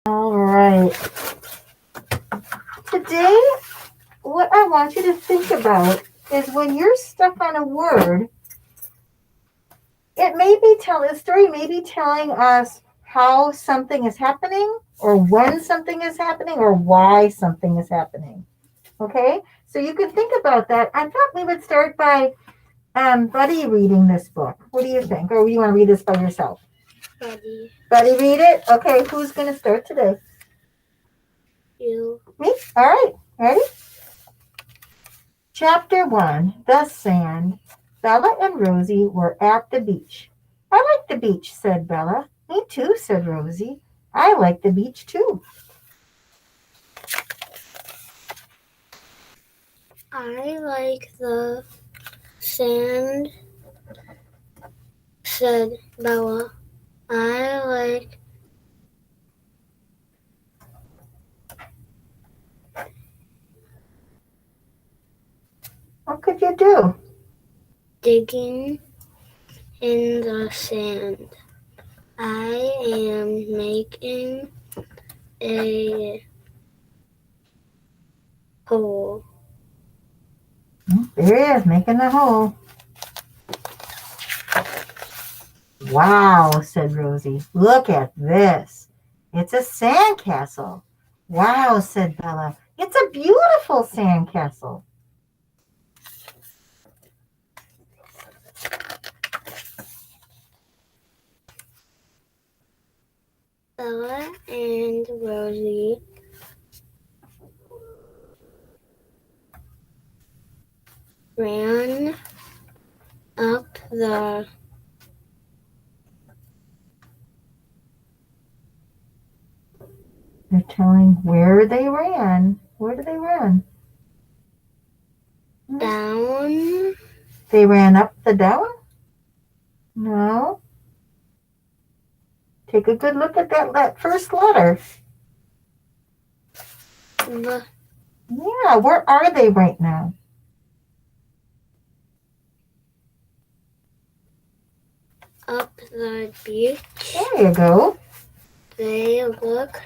All right. Today, what I want you to think about is when you're stuck on a word, the story may be telling us how something is happening, or when something is happening, or why something is happening. Okay? So you can think about that. I thought we would start by Buddy reading this book. What do you think? Or do you want to read this by yourself? Buddy. Buddy, read it? Okay, who's going to start today? You. Me? All right. Ready? Chapter 1, The Sand. Bella and Rosie were at the beach. I like the beach, said Bella. Me too, said Rosie. I like the beach too. I like the sand, said Bella. I like What could you do? digging in the sand. I am making a hole. There he is, making the hole. Wow, said Rosie. Look at this. It's a sandcastle. Wow, said Bella. It's a beautiful sandcastle. Bella and Rosie ran up the They're telling where they ran. Where did they run? down They ran up the down? No. Take a good look at that first letter. the Yeah, where are they right now? up the beach. There you go. They looked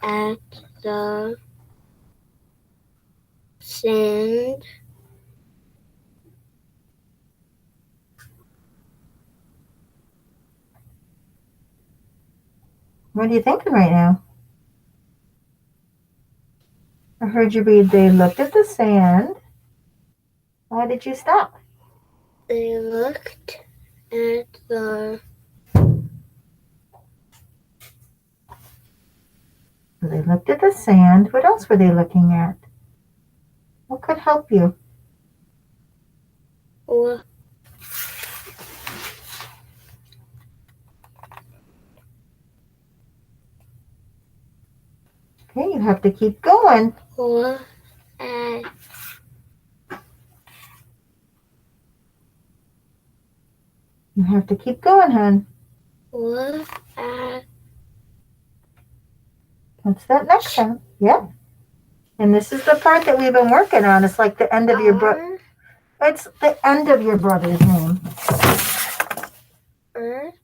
at the sand. What are you thinking right now? I heard you read, they looked at the sand. Why did you stop? They looked at the They looked at the sand. What else were they looking at? What could help you? or Okay, you have to keep going. or at You have to keep going, hon. or at What's that next sound? Yep. And this is the part that we've been working on. It's like the end of your brother. It's the end of your brother's name.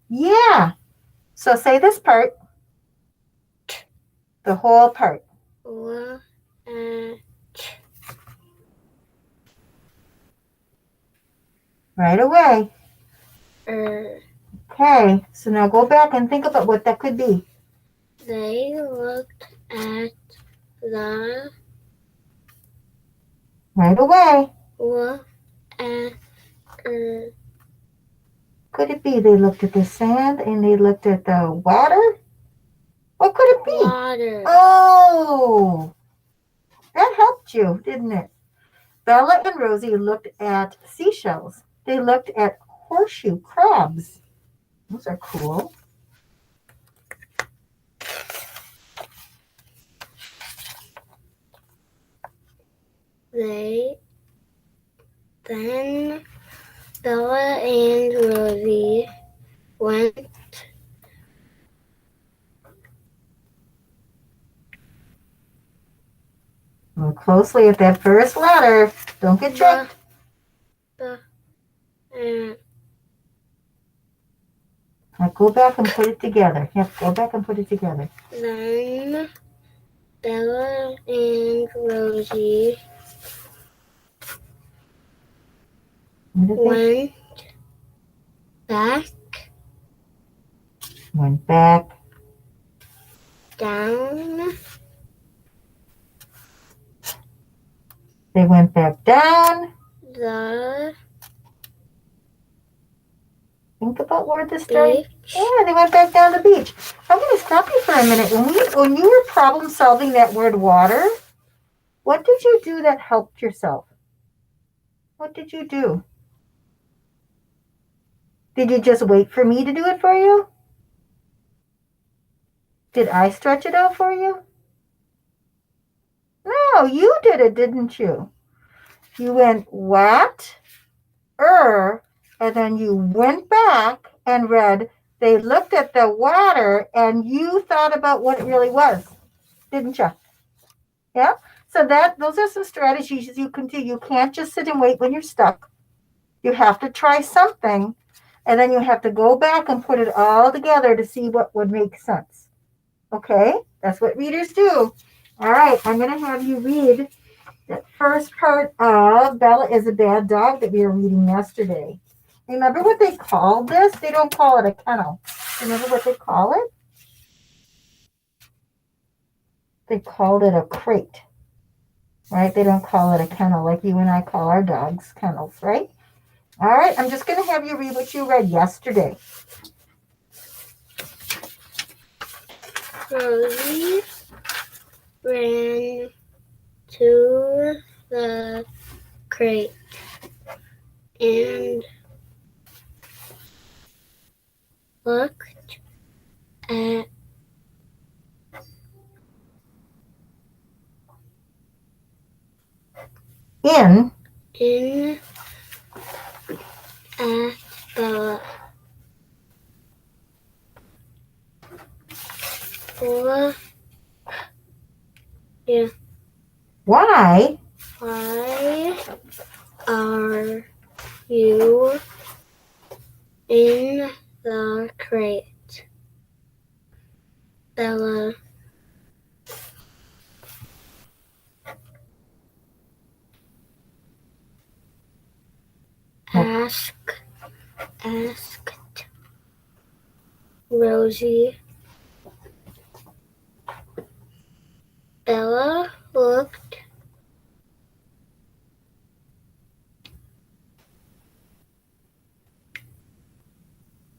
Yeah. So say this part. The whole part. or at Right away. Okay. So now go back and think about what that could be. They looked at the Right away. or at Could it be they looked at the sand and they looked at the water? What could it be? water. Oh, that helped you, didn't it? Bella and Rosie looked at seashells. They looked at horseshoe crabs. Those are cool. Then Bella and Rosie went Look closely at that first letter. Don't get tricked. Now go back and put it together. Yep, go back and put it together. Then Bella and Rosie What did they? went back Went back. down They went back down. the Think about where this started. beach. Yeah, they went back down the beach. I'm going to stop you for a minute. When you were problem solving that word water, what did you do that helped yourself? What did you do? Did you just wait for me to do it for you? Did I stretch it out for you? No, you did it, didn't you? You went what? And then you went back and read, they looked at the water and you thought about what it really was, didn't you? Yeah? So those are some strategies you can do. You can't just sit and wait when you're stuck. You have to try something, and then you have to go back and put it all together to see what would make sense. Okay? That's what readers do. All right, I'm going to have you read that first part of Bella is a Bad Dog that we were reading yesterday. Remember what they called this? They don't call it a kennel. Remember what they call it? They called it a crate. Right? They don't call it a kennel like you and I call our dogs kennels, right? All right, I'm just going to have you read what you read yesterday. Rosie ran to the crate and looked at In at Bella. Why Why are you in the crate? Bella asked Rosie. Bella looked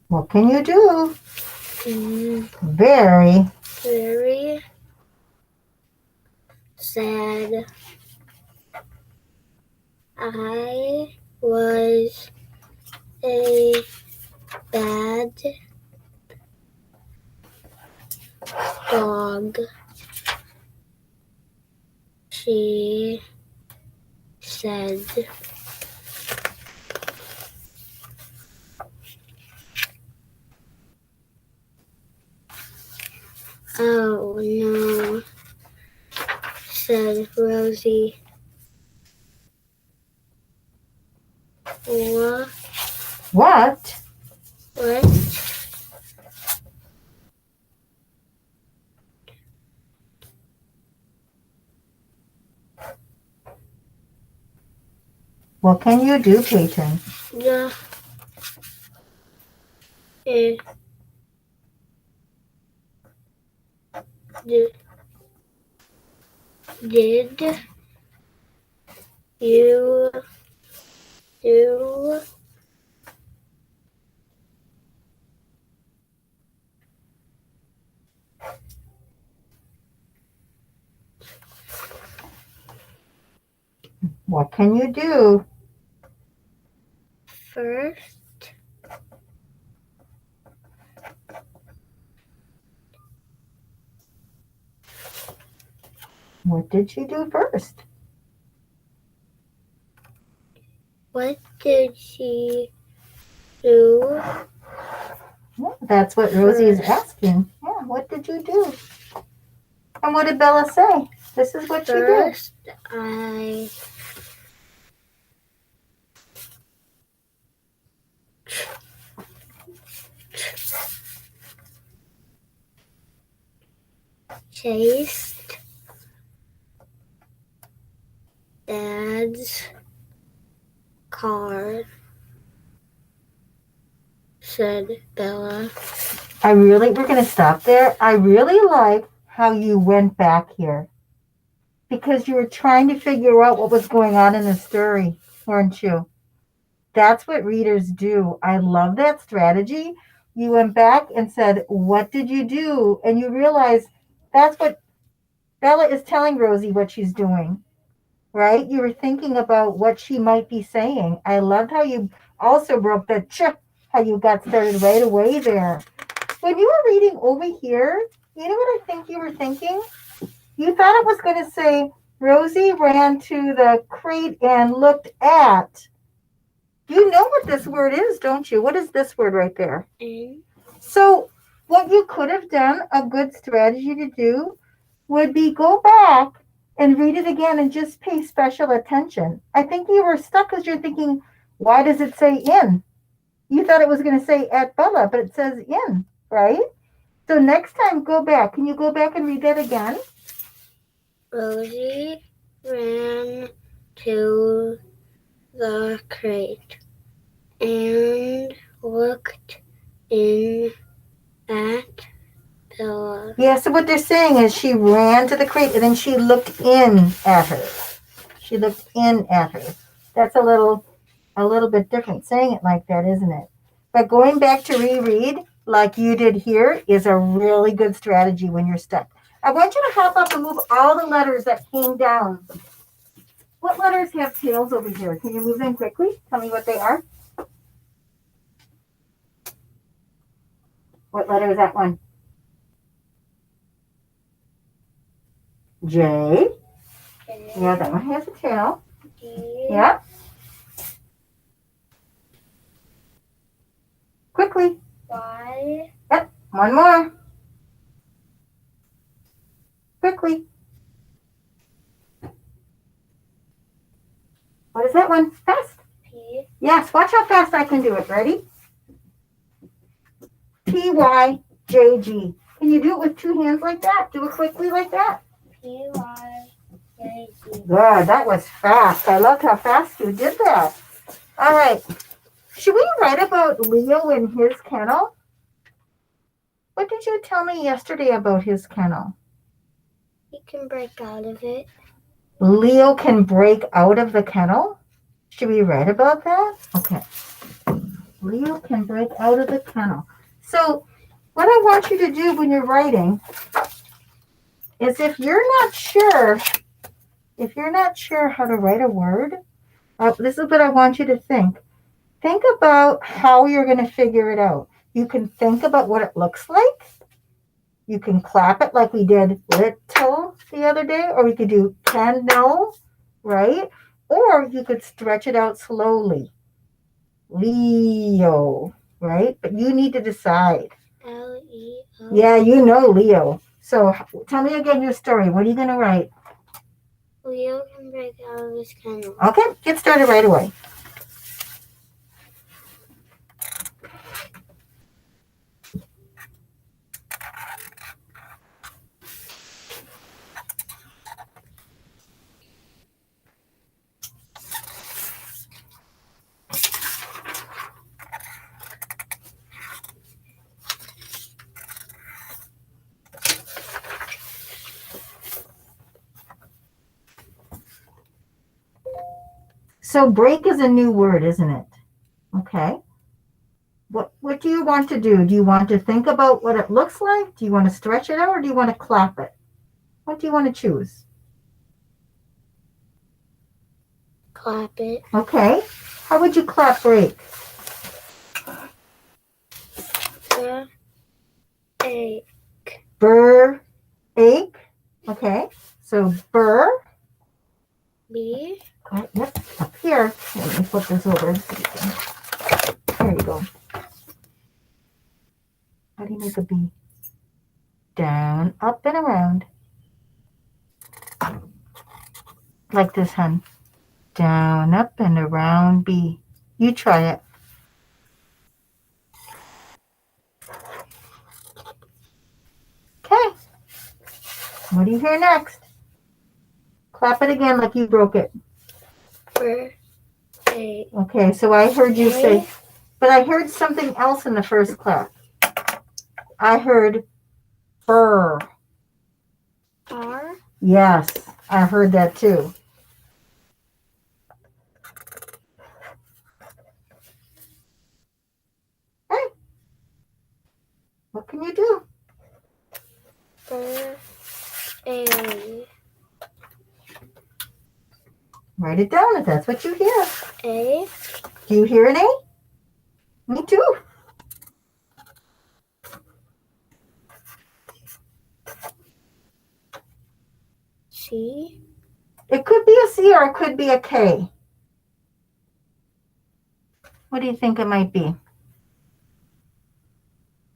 what can you do? very Very sad. I was a bad dog, she said. Oh no, said Rosie. What? what? What can you do, Peyton? The did you do What can you do? first? What did she do first? What did she do? Yeah, that's what Rosie is asking. Yeah, what did you do? And what did Bella say? This is what she did. First, I chased Dad's car, said Bella. We're going to stop there. I really like how you went back here because you were trying to figure out what was going on in the story, weren't you? That's what readers do. I love that strategy. You went back and said, what did you do? And you realize that's what Bella is telling Rosie what she's doing, right? You were thinking about what she might be saying. I loved how you also broke the how you got started right away there. When you were reading over here, you know what I think you were thinking? You thought it was going to say, Rosie ran to the crate and looked at. You know what this word is, don't you? What is this word right there? So what you could have done, a good strategy to do, would be go back and read it again and just pay special attention. I think you were stuck because you're thinking, why does it say in? You thought it was going to say at Bella, but it says in, right? So next time, go back. Can you go back and read that again? Rosie ran to the crate and looked in at Bella. Yeah, so what they're saying is she ran to the crate and then she looked in at her. She looked in at her. That's a little bit different saying it like that, isn't it? But going back to reread like you did here is a really good strategy when you're stuck. I want you to hop up and move all the letters that came down. What letters have tails over here? Can you move them quickly? Tell me what they are. What letter is that one? J. Yeah, that one has a tail. Yeah. Quickly. Y. Yep. One more. Quickly. What is that one? Fast. P. Yes, watch how fast I can do it. Ready? P-Y-J-G. Can you do it with two hands like that? Do it quickly like that? P-Y-J-G. Good. That was fast. I loved how fast you did that. All right. Should we write about Leo and his kennel? What did you tell me yesterday about his kennel? He can break out of it. Leo can break out of the kennel? Should we write about that? Okay. Leo can break out of the kennel. So what I want you to do when you're writing is if you're not sure how to write a word, this is what I want you to think. Think about how you're going to figure it out. You can think about what it looks like. You can clap it like we did little the other day, or we could do candle, right? Or you could stretch it out slowly. Leo, right? But you need to decide. L-E-O. Yeah, you know Leo. So tell me again your story. What are you going to write? Leo can break out of his kennel. Okay, get started right away. So break is a new word, isn't it? Okay. What do you want to do? Do you want to think about what it looks like? Do you want to stretch it out or do you want to clap it? What do you want to choose? Clap it. Okay. How would you clap break? Ache. Burr, ache. Okay. So burr. B. Yep. Up here. Let me flip this over. There you go. How do you make a B? Down, up, and around. Like this, hun. Down, up, and around B. You try it. Okay. What do you hear next? Clap it again like you broke it. A. Okay, so I heard you say, but I heard something else in the first clap. I heard burr. R. Yes, I heard that too. Hey, what can you do? A. Write it down if that's what you hear. A. Do you hear an A? Me too. C. It could be a C or it could be a K. What do you think it might be?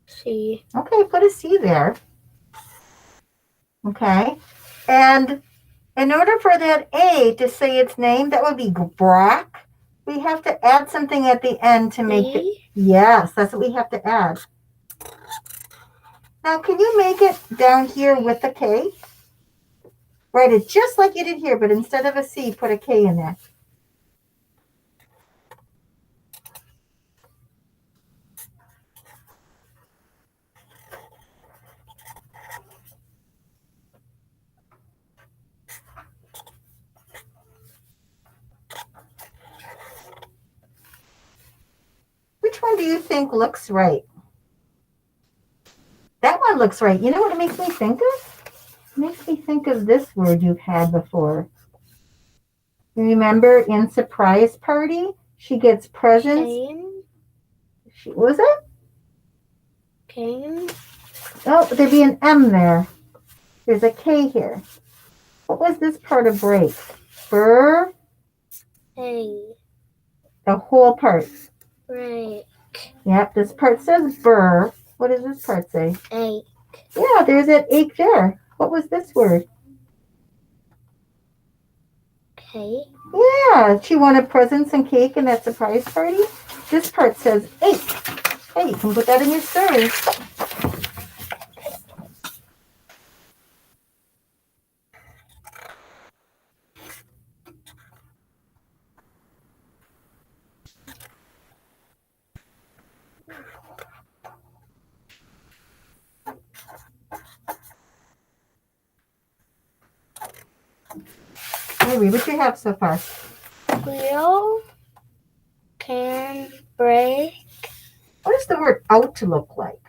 C. Okay, put a C there. Okay. And in order for that A to say its name, that would be Brock. We have to add something at the end to make it. Yes, that's what we have to add. Now, can you make it down here with a K? Write it just like you did here, but instead of a C, put a K in there. Which one do you think looks right? That one looks right. You know what it makes me think of? It makes me think of this word you've had before. Remember in Surprise Party, she gets presents. Cane. What was it? Cane. Oh, there'd be an M there. There's a K here. What was this part of break? Burr. A. The whole part. Break. Yep, this part says burr. What does this part say? A. Yeah, there's that ache there. What was this word? K. Yeah, she wanted presents and cake in that surprise party. This part says ache. Hey, you can put that in your story. Hey, read what you have so far. Wheel can break. What does the word out look like?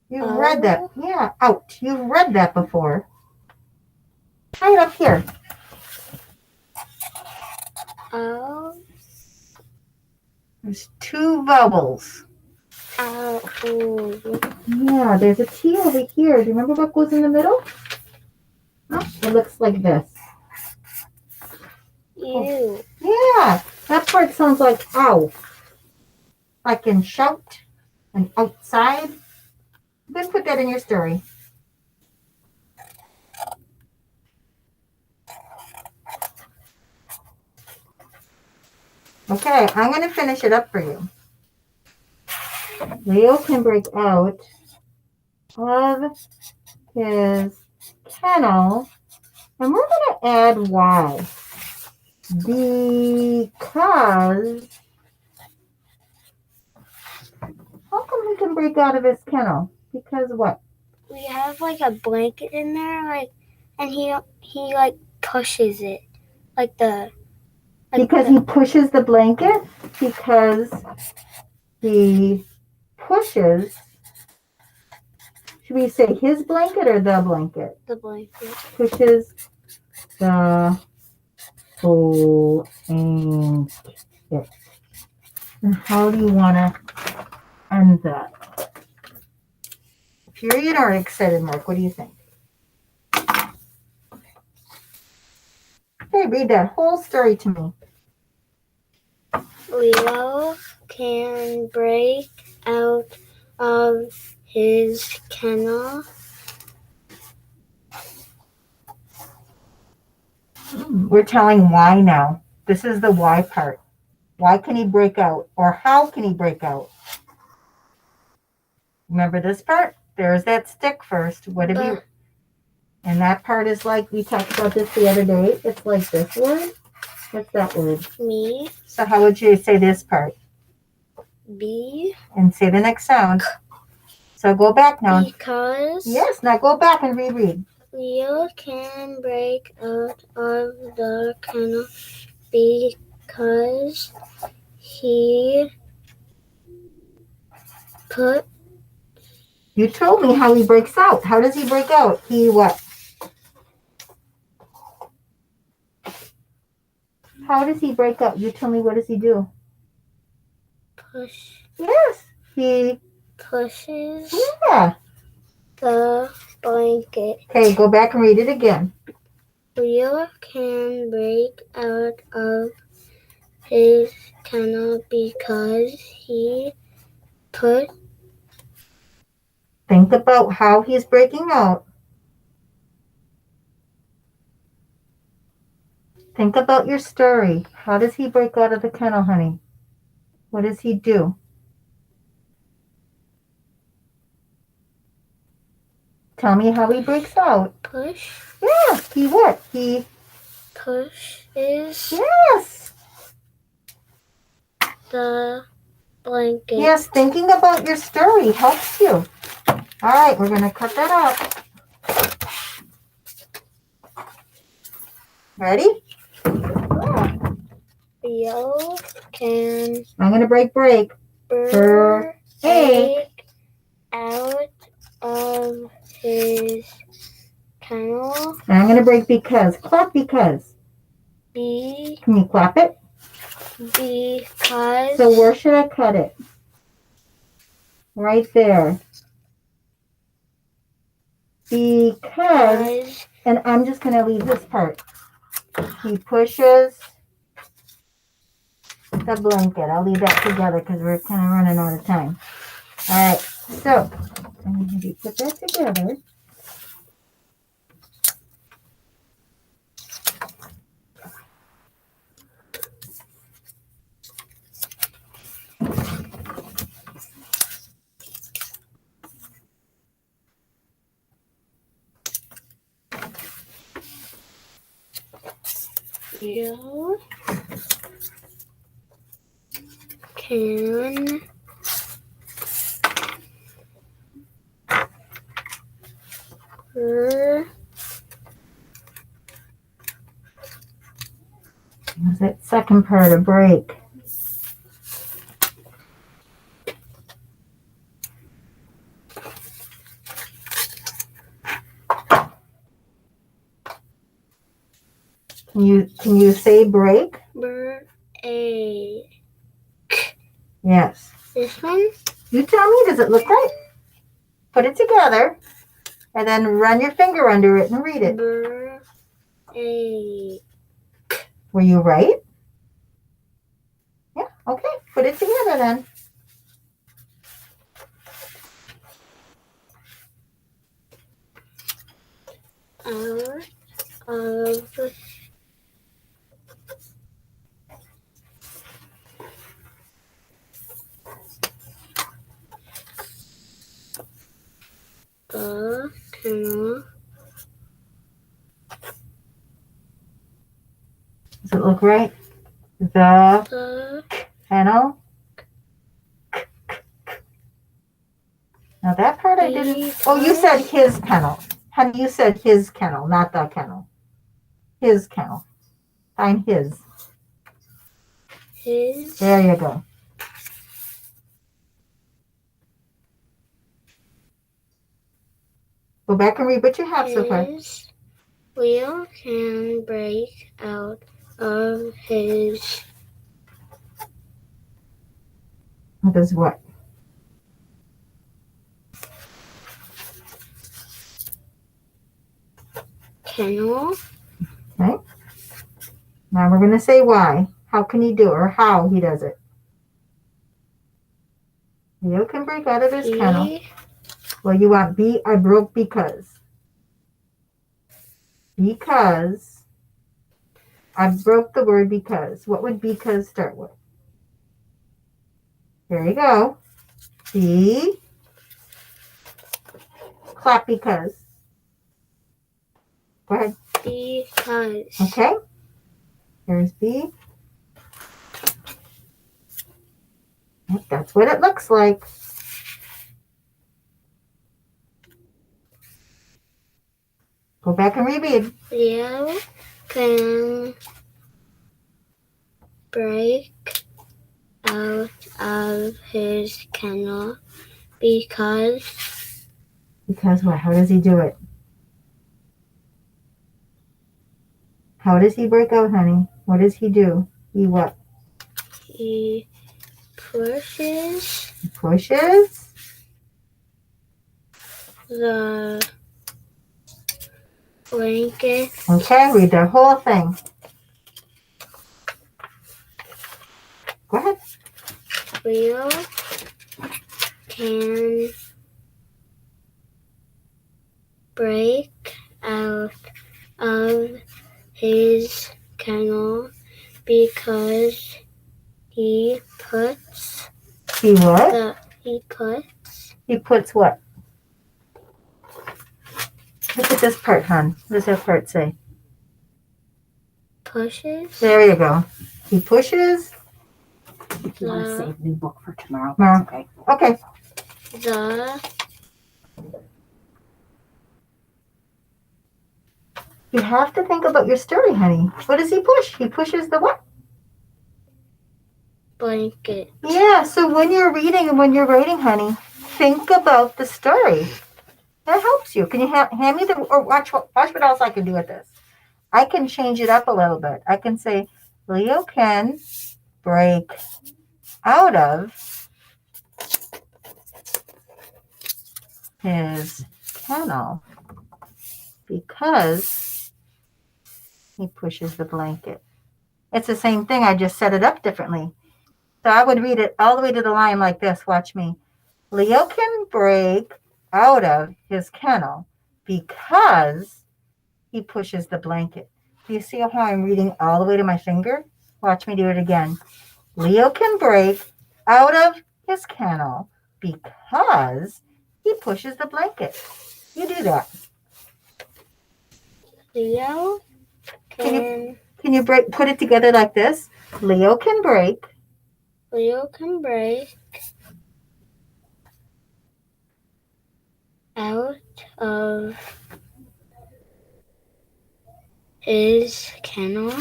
You've read that. Yeah, out. You've read that before. Try it up here. Out. There's two vowels. Out. Yeah, there's a T over here. Do you remember what goes in the middle? Oh, it looks like this. U. Yeah, that part sounds like ow. Like in shout and outside. Then put that in your story. Okay, I'm going to finish it up for you. Leo can break out of his kennel, and we're going to add Y. Because, how come he can break out of his kennel? Because what? We have like a blanket in there, like, and he like pushes it, like the. Because he pushes the blanket? Because he pushes. Should we say his blanket or the blanket? The blanket. Pushes the blanket. And how do you want to end that? Period or excited mark? What do you think? Hey, read that whole story to me. Leo can break out of his kennel. We're telling why now. This is the why part. Why can he break out? Or how can he break out? Remember this part? There's that stick first. What did we... And that part is like, we talked about this the other day. It's like this word. What's that word? Me. So how would you say this part? B. And say the next sound. So go back now. Because. Yes, now go back and reread. Leo can break out of the kennel because he put. You told me how he breaks out. How does he break out? He what? How does he break out? You tell me, what does he do? Push. Yes. He pushes yeah. the blanket. Okay, go back and read it again. Leo can break out of his kennel because he put. Think about how he's breaking out. Think about your story. How does he break out of the kennel, honey? What does he do? Tell me how he breaks out. Push. Yeah, he what? He pushes. Yes. The blanket. Yes, thinking about your story helps you. All right, we're going to cut that out. Ready? Leo can I'm going to break. break A. out of his kennel. And I'm going to break because. Clap because. B. Can you clap it? Because. So where should I cut it? Right there. Because, and I'm just going to leave this part. He pushes the blanket. I'll leave that together because we're kind of running out of time. All right, so I'm going to put that together. Leo can What's that second part of break? Can you say break? A. Yes. This one? You tell me, does it look right? Put it together and then run your finger under it and read it. A. Were you right? Yeah, okay. Put it together then. Out of the kennel. Does it look right? The kennel. Now that part I didn't. Oh, you said his kennel. Honey, you said his kennel, not the kennel. His kennel. Find his. His. There you go. Go back and read what you have so far. Leo can break out of his. Does what? Kennel. Okay. Now we're going to say why. How can he do it, or how he does it? Leo can break out of his kennel. Well, you want B? I broke because. Because. I broke the word because. What would because start with? There you go. B. Clap because. Go ahead. Because. Okay. Here's B. Yep, that's what it looks like. Go back and reread. Leo can break out of his kennel because Because what? How does he do it? How does he break out, honey? What does he do? He what? he pushes He pushes. the blanket Okay, read the whole thing. Go ahead. Leo can break out of his kennel because he puts He what? he Puts what? Look at this part, hon. What does that part say? pushes There you go. He pushes. If you want to save the book for tomorrow, Tomorrow. that's okay. Okay. the You have to think about your story, honey. What does he push? He pushes the what? blanket. Yeah, so when you're reading and when you're writing, honey, think about the story. That helps you. Can you hand me the, or watch what else I can do with this. I can change it up a little bit. I can say, Leo can break out of his kennel because he pushes the blanket. It's the same thing. I just set it up differently. So I would read it all the way to the line like this. Watch me. Leo can break out of his kennel because he pushes the blanket. Do you see how I'm reading all the way to my finger? Watch me do it again. Leo can break out of his kennel because he pushes the blanket. You do that. Leo can Can you put it together like this? Leo can break out of his kennel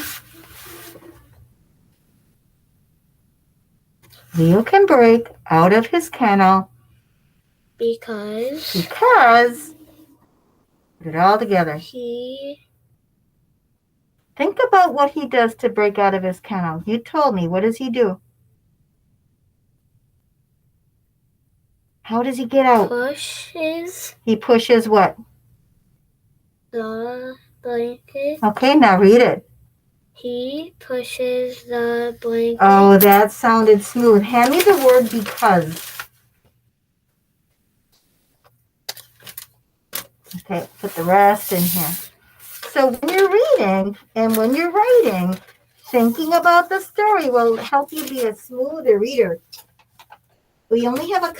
Leo can break out of his kennel because put it all together. Think about what he does to break out of his kennel. You told me. What does he do? How does he get out? He pushes what? the blanket. Okay, now read it. He pushes the blanket. Oh, that sounded smooth. Hand me the word because. Okay, put the rest in here. So when you're reading and when you're writing, thinking about the story will help you be a smoother reader. We only have a